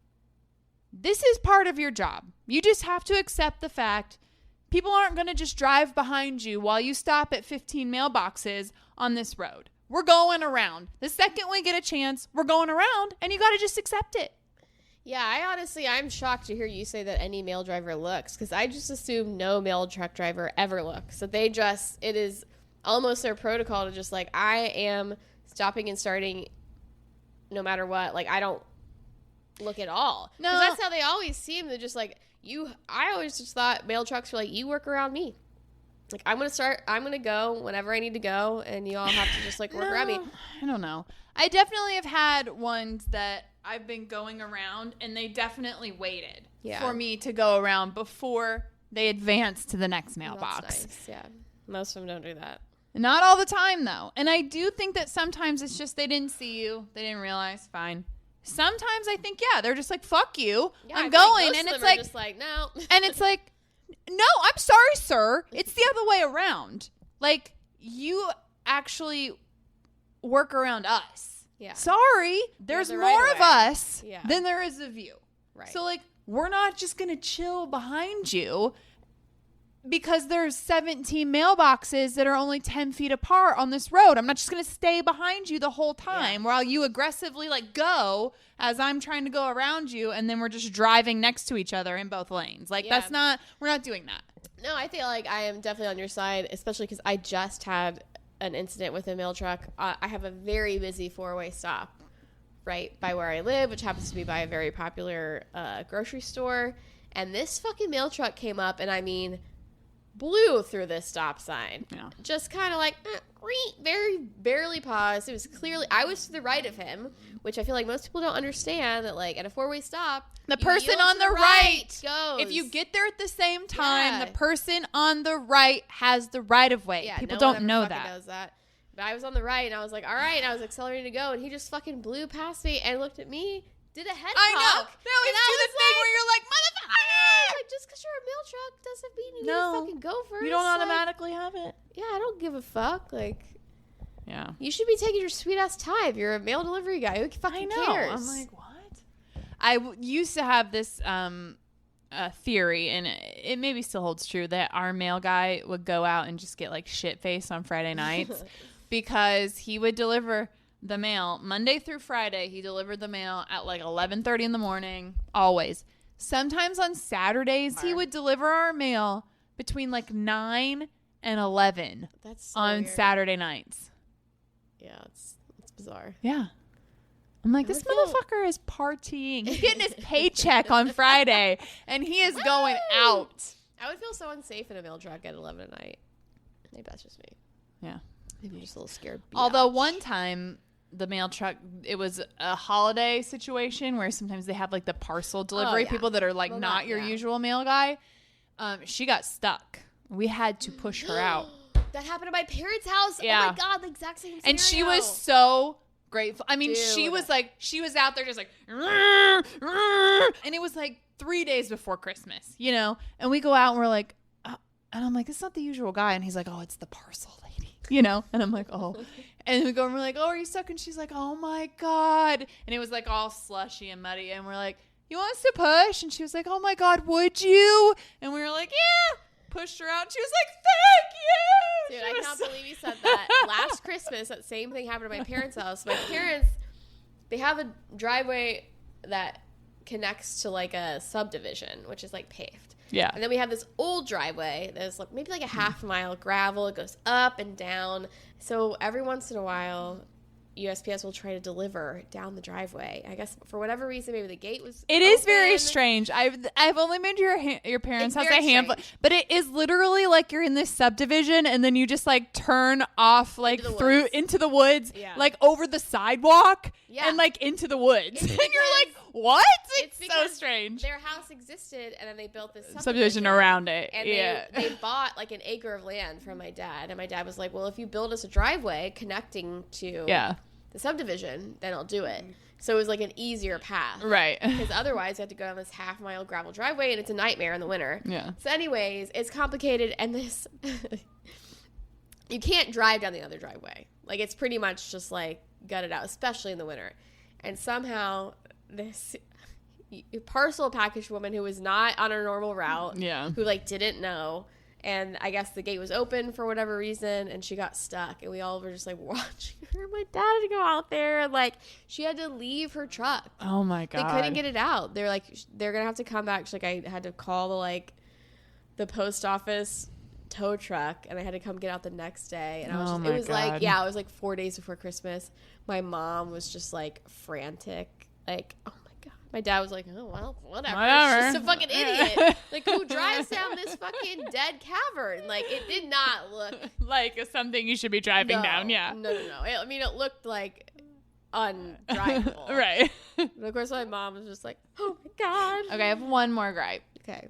A: this is part of your job. You just have to accept the fact people aren't going to just drive behind you while you stop at 15 mailboxes on this road. We're going around. The second we get a chance, we're going around, and you got to just accept it.
B: Yeah, I'm shocked to hear you say that any mail driver looks, because I just assume no mail truck driver ever looks. That it is almost their protocol to just like, I am stopping and starting no matter what. Like, I don't look at all.
A: No.
B: 'Cause that's how they always seem. They're just like, I always just thought mail trucks were like, you work around me. Like, I'm going to go whenever I need to go, and you all have to just, like, work around me.
A: I don't know. I definitely have had ones that I've been going around, and they definitely waited for me to go around before they advanced to the next mailbox.
B: That's nice, yeah. Most of them don't do that.
A: Not all the time, though. And I do think that sometimes it's just they didn't see you. They didn't realize. Fine. Sometimes I think, they're just like, fuck you.
B: Yeah,
A: I'm going.
B: Most
A: And
B: of
A: it's
B: them are
A: like,
B: just like, no.
A: and it's like, no, I'm sorry, sir. It's the other way around. Like, you actually work around us.
B: Yeah.
A: Sorry. There's
B: the
A: more
B: right
A: of
B: way.
A: us
B: Yeah.
A: than there is of you.
B: Right.
A: So, like, we're not just going to chill behind you because there's 17 mailboxes that are only 10 feet apart on this road. I'm not just going to stay behind you the whole time while you aggressively, like, go as I'm trying to go around you, and then we're just driving next to each other in both lanes. Like, we're not doing that.
B: No, I feel like I am definitely on your side, especially because I just had an incident with a mail truck. I have a very busy 4-way stop right by where I live, which happens to be by a very popular grocery store. And this fucking mail truck came up, and I mean, blew through this stop sign.
A: Yeah.
B: Just kind of like, very barely paused. It was clearly, I was to the right of him, which I feel like most people don't understand that, like, at a 4-way stop,
A: The
B: you
A: person
B: yield
A: on
B: to
A: the right
B: goes.
A: If you get there at the same time,
B: Yeah.
A: the person on the right has the right of way. People
B: no
A: don't
B: one
A: know
B: ever fucking
A: that.
B: knows that. But I was on the right, and I was like, all right, and I was accelerating to go, and he just fucking blew past me and looked at me, did a head
A: I know.
B: cock,
A: They always
B: and I
A: do the
B: was
A: thing
B: like,
A: where you're like, motherfucker!
B: like, just because you're a mail truck doesn't mean you
A: No.
B: need to fucking go first.
A: You don't
B: Like,
A: automatically have it.
B: yeah, I don't give a fuck. Like,
A: Yeah.
B: you should be taking your sweet ass time. You're a mail delivery guy. Who fucking cares?
A: I'm like, what? I used to have this theory, and it maybe still holds true, that our mail guy would go out and just get like shit faced on Friday nights because he would deliver the mail Monday through Friday. He delivered the mail at like 11:30 in the morning, always. Sometimes on Saturdays he would deliver our mail between like 9 and 11
B: That's so
A: on
B: weird.
A: Saturday nights.
B: Yeah, it's bizarre.
A: Yeah. I'm like, this
B: would feel-
A: motherfucker is partying. He's getting his paycheck on Friday, and he is going out.
B: I would feel so unsafe in a mail truck at 11 at night. Maybe that's just me.
A: Yeah.
B: Maybe I'm just a little scared.
A: Although
B: biatch.
A: one time, the mail truck, it was a holiday situation where sometimes they have like the parcel delivery
B: yeah.
A: people that are like
B: Well,
A: not
B: that-
A: your
B: yeah.
A: usual mail guy. She got stuck. We had to push her out.
B: That happened at my parents' house.
A: Yeah.
B: Oh my god, the exact same scenario.
A: And she was so grateful. I mean, she
B: Dude.
A: was like, she was out there just like, and it was like 3 days before Christmas, you know? And we go out and we're like, and I'm like, it's not the usual guy. And he's like, oh, it's the parcel lady, you know? And I'm like, oh. And we go and we're like, oh, are you stuck? And she's like, oh my God. And it was like all slushy and muddy. And we're like, you want us to push? And she was like, oh my God, would you? And we were like, yeah. Pushed her out. And she was like, thank you.
B: Dude,
A: She
B: I
A: was
B: cannot
A: so-
B: believe you said that. Last Christmas, that same thing happened at my parents' house. My parents, they have a driveway that connects to like a subdivision, which is like paved.
A: Yeah.
B: And then we have this old driveway that's like maybe like a half mile gravel. It goes up and down. So every once in a while, USPS will try to deliver down the driveway. I guess for whatever reason, maybe the gate was
A: It is very
B: open.
A: strange. I've only been to your parents'
B: It's
A: house a
B: very
A: handful,
B: strange.
A: but it is literally like you're in this subdivision and then you just like turn off like
B: Into the
A: through
B: woods.
A: into the woods,
B: Yeah.
A: like over the sidewalk
B: Yeah.
A: and like into the woods.
B: It's
A: And you're
B: because-
A: like, what? It's so
B: because
A: strange.
B: Their house existed, and then they built this
A: Subdivision around it.
B: And
A: Yeah.
B: they bought like an acre of land from my dad, and my dad was like, "Well, if you build us a driveway connecting to
A: Yeah.
B: the subdivision, then I'll do it." So it was like an easier path,
A: Right.
B: Because otherwise, you have to go down this half-mile gravel driveway, and it's a nightmare in the winter.
A: Yeah.
B: So, anyways, it's complicated, and this you can't drive down the other driveway. Like it's pretty much just like gutted out, especially in the winter. And somehow this parcel package woman who was not on her normal route,
A: Yeah.
B: who like didn't know, and I guess the gate was open for whatever reason, and she got stuck, and we all were just like watching her. My dad had to go out there, and like she had to leave her truck.
A: Oh my God.
B: They couldn't get it out. They're like, they're gonna have to come back. She's like, I had to call the post office tow truck, and I had to come get out the next day. And I was
A: Oh
B: just,
A: my
B: it was like,
A: God.
B: yeah, it was like 4 days before Christmas. My mom was just like frantic, like, oh my God, My dad was like, oh, well, whatever.
A: Whatever.
B: It's just a fucking idiot. Like, who drives down this fucking dead cavern? Like, it did not look...
A: Like something you should be driving down, yeah.
B: No. I mean, it looked like undrivable.
A: Right.
B: And of course, my mom was just like, oh my God.
A: Okay, I have one more gripe.
B: Okay.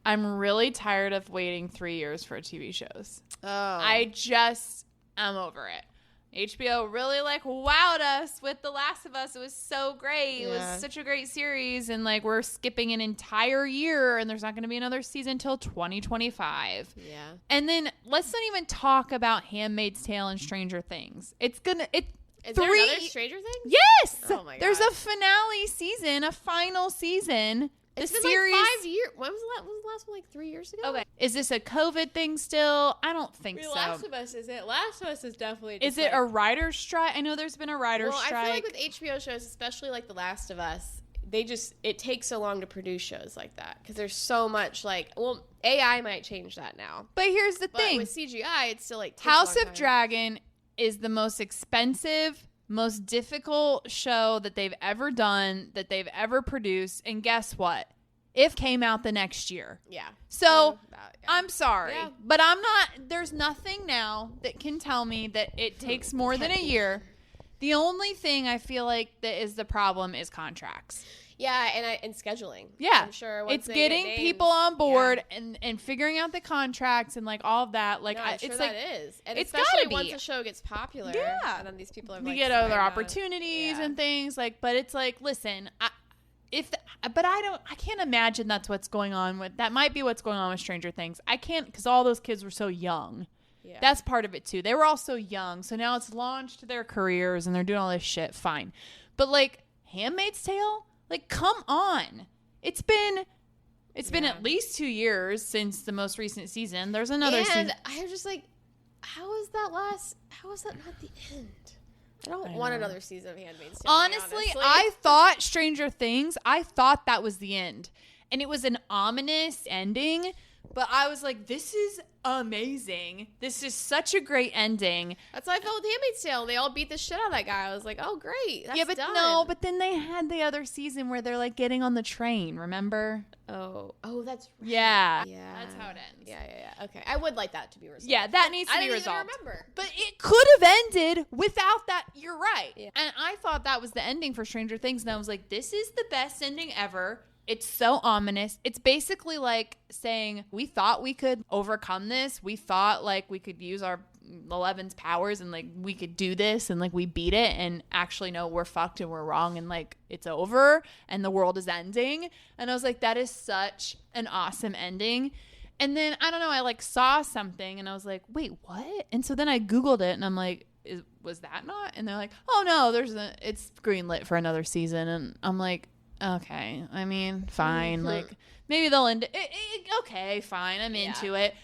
A: I'm really tired of waiting 3 years for TV shows.
B: Oh.
A: I'm over it. HBO really like wowed us with The Last of Us. It was so great. It was such a great series. And like we're skipping an entire year and there's not going to be another season till 2025.
B: Yeah.
A: And then let's not even talk about Handmaid's Tale and Stranger Things. Is there
B: another Stranger Things?
A: Yes.
B: Oh my God.
A: There's a finale season, a final season.
B: It's
A: the
B: been
A: series.
B: like 5 years. When was the last one? Like 3 years ago?
A: Okay. Is this a COVID thing still? I don't think so.
B: Last of Us is it? Last of Us is definitely.
A: Is it a writer's strike? I know there's been a writer's strike.
B: I feel like with HBO shows, especially like The Last of Us, it takes so long to produce shows like that because there's so much AI might change that now.
A: But here's the
B: But
A: thing:
B: with CGI, it's still like takes
A: House
B: a long
A: of
B: time.
A: Dragon is the most expensive, most difficult show that they've ever done, that they've ever produced, and guess what? It came out the next year.
B: Yeah.
A: So
B: yeah.
A: I'm sorry,
B: Yeah.
A: but I'm not. There's nothing now that can tell me that it takes more than a year. The only thing I feel like that is the problem is contracts.
B: Yeah, and scheduling.
A: Yeah,
B: I'm sure.
A: it's getting people on board and figuring out the contracts and like all of that. Like,
B: No, I'm sure
A: it's
B: that
A: like
B: is, and
A: it's
B: especially
A: gotta
B: once
A: be.
B: a show gets popular.
A: Yeah.
B: and then these people are
A: you
B: like,
A: get other
B: signing up.
A: opportunities
B: Yeah.
A: and things like. But it's like, listen, I can't imagine that's what's going on with. That might be what's going on with Stranger Things. I can't because all those kids were so young.
B: Yeah.
A: That's part of it too. They were all so young, so now it's launched their careers and they're doing all this shit. Fine, but like Handmaid's Tale, like come on, it's been at least 2 years since the most recent season. There's another season.
B: I'm just like, how is that not the end? I don't want another season of Handmaid's Tale.
A: Honestly, I thought Stranger Things, I thought that was the end. And it was an ominous ending, but I was like, this is amazing. This is such a great ending.
B: That's how I felt with Handmaid's Tale. They all beat the shit out of that guy. I was like, oh, great. That's
A: yeah, but
B: done.
A: no, but then they had the other season where they're like getting on the train, remember?
B: Oh, that's right.
A: Yeah.
B: Yeah.
A: That's how it ends.
B: Yeah. Okay. I would like that to be resolved.
A: Yeah, that needs to
B: I
A: be
B: didn't
A: resolved.
B: even remember.
A: But it could have ended without that. You're right.
B: Yeah.
A: And I thought that was the ending for Stranger Things. And I was like, this is the best ending ever. It's so ominous. It's basically like saying, we thought we could overcome this. We thought like we could use our 11's powers and like we could do this and like we beat it, and actually no, we're fucked and we're wrong and like it's over and the world is ending. And I was like, that is such an awesome ending. And then I don't know, I like saw something and I was like, wait, what? And so then I Googled it and I'm like, was that not? And they're like, oh no, it's greenlit for another season. And I'm like, okay, I mean, fine. Like maybe they'll end it. Okay, fine, I'm into it.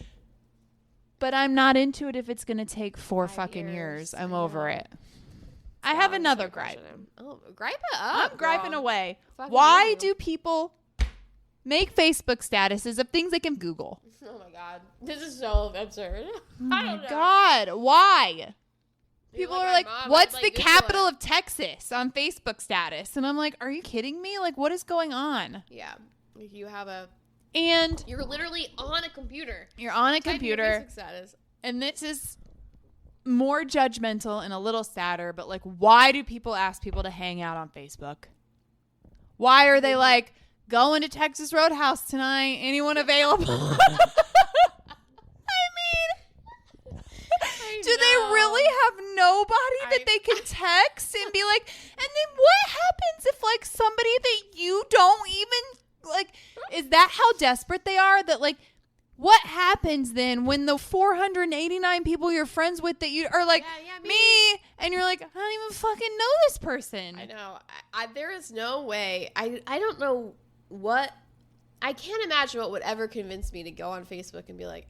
A: But I'm not into it if it's going to take 4 fucking years. I'm over it. I have another gripe.
B: Oh, gripe it up.
A: I'm griping
B: girl.
A: away.
B: Fucking
A: Why
B: you.
A: do people make Facebook statuses of things they can Google?
B: Oh my god, this is so absurd. I don't know.
A: God, why? People
B: like
A: are
B: my
A: like,
B: mom,
A: what's
B: I'd,
A: the
B: like, Google
A: capital
B: it.
A: of Texas on Facebook status? And I'm like, are you kidding me? Like, what is going on?
B: Yeah, like you have
A: And
B: you're literally on a computer.
A: you're on a
B: Typing your
A: computer.
B: Facebook status.
A: And this is more judgmental and a little sadder, but like, why do people ask people to hang out on Facebook? Why are they like, going to Texas Roadhouse tonight? Anyone available? I mean, do they really have nobody that they can text and be like, and then what happens if like somebody that you don't even like, is that how desperate they are that like, what happens then when the 489 people you're friends with that you are like me and you're like, I don't even fucking know this person.
B: I know. There is no way. I don't know what. I can't imagine what would ever convince me to go on Facebook and be like,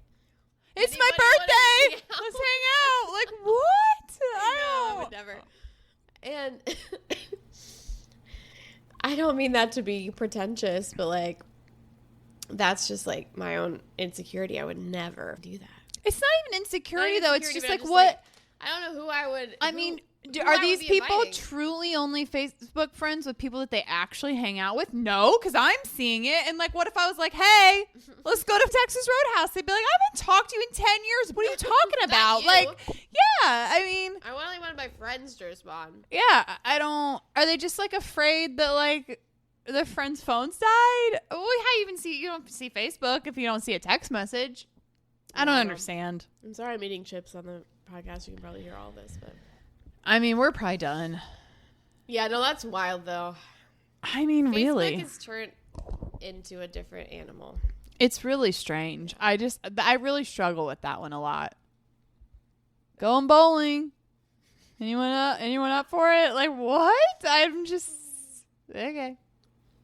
A: It's my
B: Anybody
A: birthday.
B: wanna
A: Let's hang out. Like what?
B: I would never. And I don't mean that to be pretentious, but like, that's just like my own insecurity. I would never do that.
A: It's not even insecurity
B: Not
A: though. It's
B: insecurity,
A: just
B: but
A: like
B: I'm
A: what.
B: I don't know who I would.
A: I mean, Are
B: would
A: these
B: be
A: people
B: inviting?
A: truly only Facebook friends with people that they actually hang out with? No, because I'm seeing it. And like, what if I was like, hey, let's go to Texas Roadhouse? They'd be like, I haven't talked to you in 10 years. What are you talking about?
B: you.
A: Like, yeah, I mean,
B: I only wanted my friends to respond.
A: yeah, I don't. Are they just like afraid that like their friends' phones died? Well, how you don't see Facebook if you don't see a text message? I don't understand.
B: I'm sorry I'm eating chips on the podcast. You can probably hear all this, but
A: I mean, we're probably done.
B: yeah, no, that's wild though.
A: I mean, really.
B: Facebook has turned into a different animal.
A: It's really strange. I really struggle with that one a lot. Going bowling. Anyone up for it? Like, what? I'm just okay.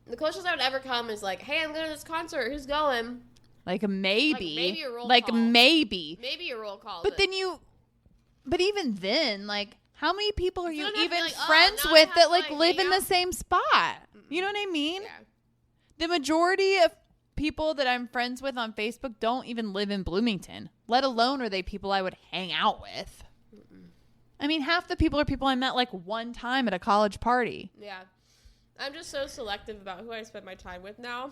B: The closest I would ever come is like, hey, I'm going to this concert. Who's going?
A: Like a maybe.
B: Like, maybe a roll
A: Like
B: call.
A: maybe.
B: Maybe a roll call.
A: But even then, like, how many people are you
B: don't have to
A: even
B: be like, oh,
A: friends
B: now I
A: with
B: have
A: that
B: to,
A: like
B: like,
A: live
B: hang
A: in the
B: out?
A: same spot? You know what I mean?
B: Yeah.
A: The majority of people that I'm friends with on Facebook don't even live in Bloomington, let alone are they people I would hang out with. I mean, half the people are people I met like one time at a college party.
B: Yeah. I'm just so selective about who I spend my time with now.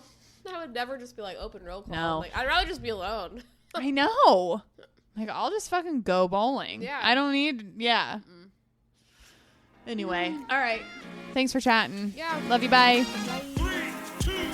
B: I would never just be like open roll call.
A: No.
B: Like, I'd rather just be alone.
A: I know. Like, I'll just fucking go bowling.
B: Yeah.
A: I don't need, yeah. Anyway, all right. Thanks for chatting.
B: Yeah.
A: Love you. Bye.
C: 3, 2,